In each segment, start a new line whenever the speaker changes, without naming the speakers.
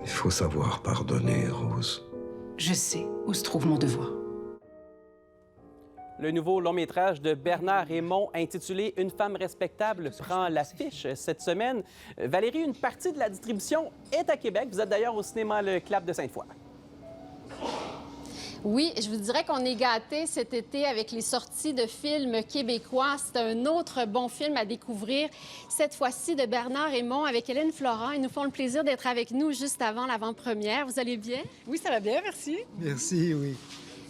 Il faut savoir pardonner, Rose.
Je sais où se trouve mon devoir.
Le nouveau long-métrage de Bernard Raymond intitulé Une femme respectable prend l'affiche cette semaine. Valérie, une partie de la distribution est à Québec. Vous êtes d'ailleurs au cinéma Le Clap de Sainte-Foy.
Oui, je vous dirais qu'on est gâtés cet été avec les sorties de films québécois. C'est un autre bon film à découvrir, cette fois-ci de Bernard Raymond avec Hélène Florent. Ils nous font le plaisir d'être avec nous juste avant l'avant-première. Vous allez bien?
Oui, ça va bien, merci.
Merci, oui.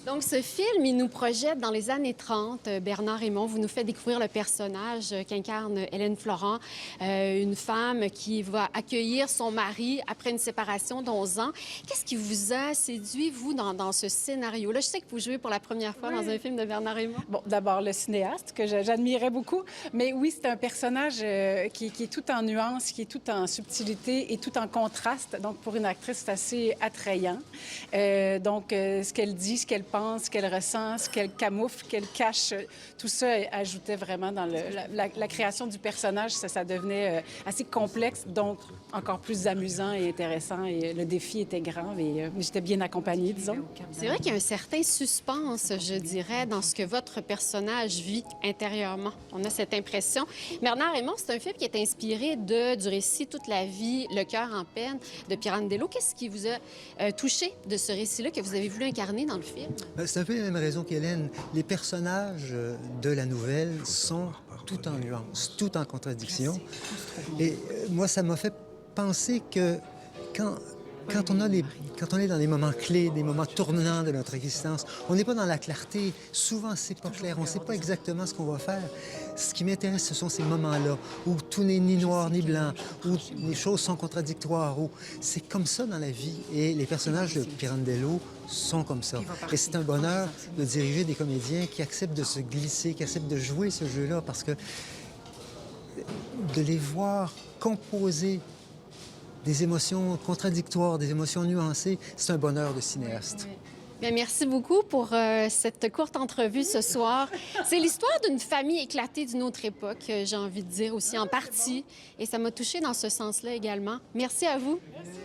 Donc, ce film, il nous projette dans les années 30. Bernard Raymond, vous nous faites découvrir le personnage qu'incarne Hélène Florent, une femme qui va accueillir son mari après une séparation d'11 ans. Qu'est-ce qui vous a séduit, vous, dans ce scénario-là? Je sais que vous jouez pour la première fois dans un film de Bernard Raymond.
Bon, d'abord, le cinéaste, que j'admirais beaucoup. Mais oui, c'est un personnage qui est tout en nuances, qui est tout en subtilité et tout en contraste. Donc, pour une actrice, c'est assez attrayant. Ce qu'elle dit, ce qu'elle pense, ce qu'elle ressent, ce qu'elle camoufle, qu'elle cache, tout ça ajoutait vraiment dans la création du personnage. Ça devenait assez complexe, donc encore plus amusant et intéressant. Et le défi était grand, mais j'étais bien accompagnée, disons.
C'est vrai qu'il y a un certain suspense, je dirais, dans ce que votre personnage vit intérieurement. On a cette impression. Bernard Raymond, c'est un film qui est inspiré du récit Toute la vie, Le cœur en peine de Pirandello. Qu'est-ce qui vous a touché de ce récit-là que vous avez voulu incarner dans le film?
C'est un peu la même raison qu'Hélène. Les personnages de la nouvelle sont tout en nuances, tout en contradiction. Et moi, ça m'a fait penser que quand on est dans des moments clés, des moments tournants de notre existence, on n'est pas dans la clarté. Souvent, c'est pas clair. On ne sait pas exactement ce qu'on va faire. Ce qui m'intéresse, ce sont ces moments-là où tout n'est ni noir ni blanc, où les choses sont contradictoires, où c'est comme ça dans la vie. Et les personnages de Pirandello sont comme ça. Et c'est un bonheur de diriger des comédiens qui acceptent de se glisser, qui acceptent de jouer ce jeu-là, parce que de les voir composer des émotions contradictoires, des émotions nuancées, c'est un bonheur de cinéaste.
Oui. Bien, merci beaucoup pour cette courte entrevue ce soir. C'est l'histoire d'une famille éclatée d'une autre époque, j'ai envie de dire aussi en partie. Et ça m'a touchée dans ce sens-là également. Merci à vous. Merci.